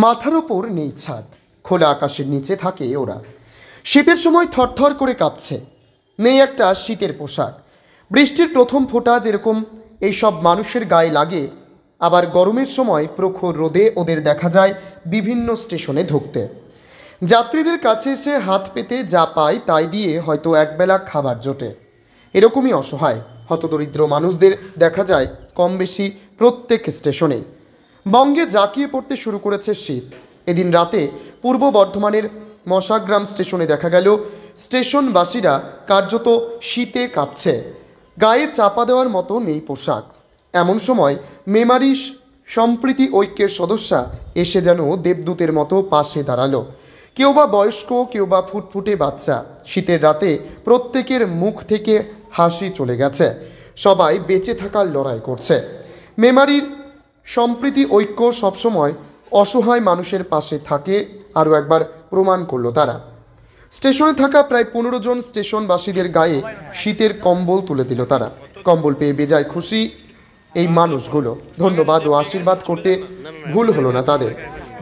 মাথার ওপর নেই ছাদ, খোলা আকাশের নিচে থাকে ওরা। শীতের সময় থরথর করে কাঁপছে, নেই একটা শীতের পোশাক। বৃষ্টির প্রথম ফোঁটা যেরকম এইসব মানুষের গায়ে লাগে, আবার গরমের সময় প্রখর রোদে ওদের দেখা যায় বিভিন্ন স্টেশনে ঢুকতে। যাত্রীদের কাছে এসে হাত পেতে যা পায় তাই দিয়ে হয়তো একবেলা খাবার জোটে। এরকমই অসহায় হতদরিদ্র মানুষদের দেখা যায় কম বেশি প্রত্যেক স্টেশনেই। বঙ্গে জাঁকিয়ে পড়তে শুরু করেছে শীত। এদিন রাতে পূর্ব বর্ধমানের মশাগ্রাম স্টেশনে দেখা গেল স্টেশনবাসীরা কার্যত শীতে কাঁপছে, গায়ে চাপা দেওয়ার মতো নেই পোশাক। এমন সময় মেমারি সম্প্রীতি ঐক্যের সদস্যা এসে যেন দেবদূতের মতো পাশে দাঁড়ালো। কেউ বা বয়স্ক, কেউ বা ফুটফুটে বাচ্চা। শীতের রাতে প্রত্যেকের মুখ থেকে হাসি চলে গেছে, সবাই বেঁচে থাকার লড়াই করছে। মেমারির সম্প্রীতি ঐক্য সবসময় অসহায় মানুষের পাশে থাকে, আরও একবার প্রমাণ করলো তারা। স্টেশনে থাকা প্রায় 15 জন স্টেশনবাসীদের গায়ে শীতের কম্বল তুলে দিল তারা। কম্বল পেয়ে বেজায় খুশি এই মানুষগুলো। ধন্যবাদ ও আশীর্বাদ করতে ভুল হলো না তাদের।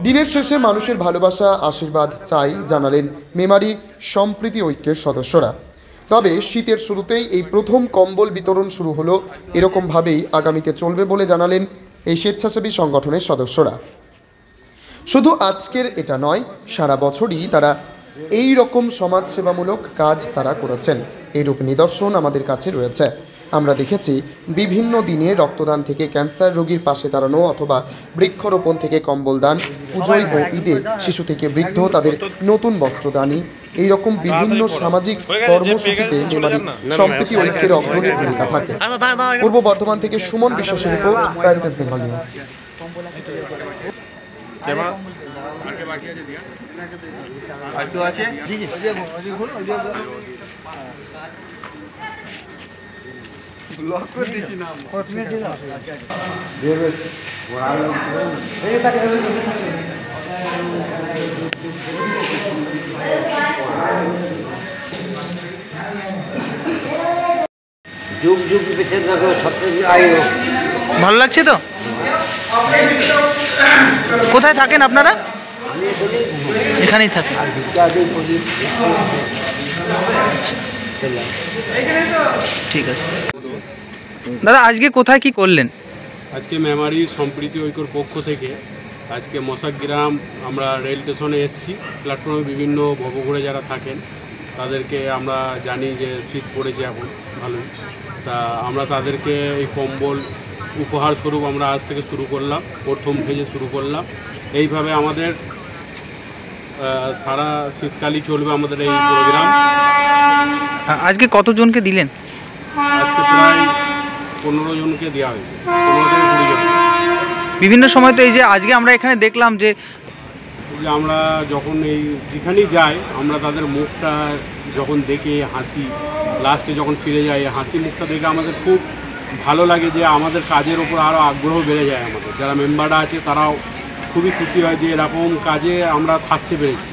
দিনের শেষে মানুষের ভালোবাসা আশীর্বাদ চাই জানালেন মেমারি সম্প্রীতি ঐক্যের সদস্যরা। তবে শীতের শুরুতেই এই প্রথম কম্বল বিতরণ শুরু হলো, এরকমভাবেই আগামীতে চলবে বলে জানালেন এই স্বেচ্ছাসেবী সংগঠনের সদস্যরা। শুধু আজকের এটা নয়, সারা বছরই তারা এই রকম সমাজসেবামূলক কাজ তারা করেছেন। এরূপ নিদর্শন আমাদের কাছে রয়েছে। আমরা দেখেছি বিভিন্ন দিনে রক্তদান থেকে ক্যান্সার রোগীর পাশে দাঁড়ানো, অথবা বৃক্ষরোপণ থেকে কম্বল দান, পুজোয় ও ঈদে শিশু থেকে বৃদ্ধ তাদের নতুন বস্ত্রদানী, এইরকম বিভিন্ন সামাজিক কর্মসূচিতে মেমারি সম্প্রীতি ঐক্যের অগ্রণী ভূমিকা থাকে। পূর্ব বর্ধমান থেকে সুমন বিশ্বাসের report, prime Times Bengal news. যুগ যুগ বেঁচে থাকো, সত্যি আয়ু। ভালো লাগছে তো? কোথায় থাকেন আপনারা? এখানেই থাকেন। ঠিক আছে দাদা, আজকে কোথায় কি করলেন? আজকে মেমারি সম্প্রীতি ঐক্যর পক্ষ থেকে আজকে মশাগ্রাম আমরা রেল স্টেশনে এসেছি। প্ল্যাটফর্মে বিভিন্ন ভবঘুরে যারা থাকেন তাদেরকে আমরা জানি যে শীত পড়েছে এখন ভালোই, তা আমরা তাদেরকে এই কম্বল উপহার স্বরূপ আমরা আজ থেকে শুরু করলাম, প্রথম ফেজে শুরু করলাম। এইভাবে আমাদের সারা শীতকালই চলবে আমাদের এই প্রোগ্রাম। আজকে কতজনকে দিলেন? আজকে প্রায় 15 জনকে দেওয়া হয়েছে, 15 থেকে 20 জন। বিভিন্ন সময় তো এই যে আজকে আমরা এখানে দেখলাম যে আমরা যখন এই যেখানেই যাই আমরা তাদের মুখটা যখন দেখে হাসি, লাস্টে যখন ফিরে যাই হাসি মুখটা দেখে আমাদের খুব ভালো লাগে, যে আমাদের কাজের ওপর আরও আগ্রহ বেড়ে যায়। আমাদের যারা মেম্বাররা আছে তারাও খুবই খুশি হয় যে এরকম কাজে আমরা থাকতে পেরেছি।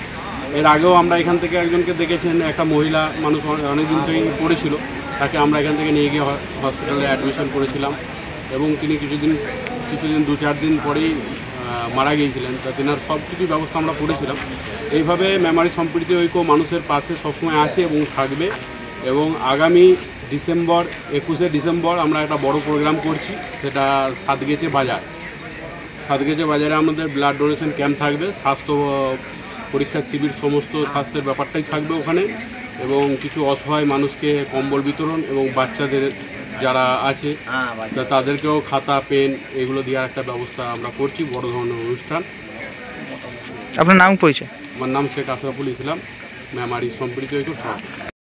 এর আগেও আমরা এখান থেকে একজনকে দেখেছেন, একটা মহিলা মানুষ অনেকদিন থেকেই পড়েছিল, তাকে আমরা এখান থেকে নিয়ে গিয়ে হসপিটালে অ্যাডমিশন করেছিলাম এবং তিনি কিছুদিন 2-4 দিন পরেই মারা গিয়েছিলেন। তা তেনার সব কিছু ব্যবস্থা আমরা করেছিলাম। এইভাবে মেমারি সম্প্রীতি ঐক্য মানুষের পাশে সবসময় আছে এবং থাকবে। এবং আগামী 21শে ডিসেম্বর আমরা একটা বড় প্রোগ্রাম করছি, সেটা সাতগেছে বাজারে আমাদের ব্লাড ডোনেশন ক্যাম্প থাকবে, স্বাস্থ্য পরীক্ষা শিবির, সমস্ত স্বাস্থ্যের ব্যাপারটাই থাকবে ওখানে, এবং কিছু অসহায় মানুষকে কম্বল বিতরণ এবং বাচ্চাদের যারা আছে তাদেরকেও খাতা, পেন এগুলো দেওয়ার একটা ব্যবস্থা আমরা করছি, বড় ধরনের অনুষ্ঠান। আপনার নাম পরিচয়? আমার নাম শেখ আশরাফুল ইসলাম, মেমারি সম্প্রীতি ঐক্য।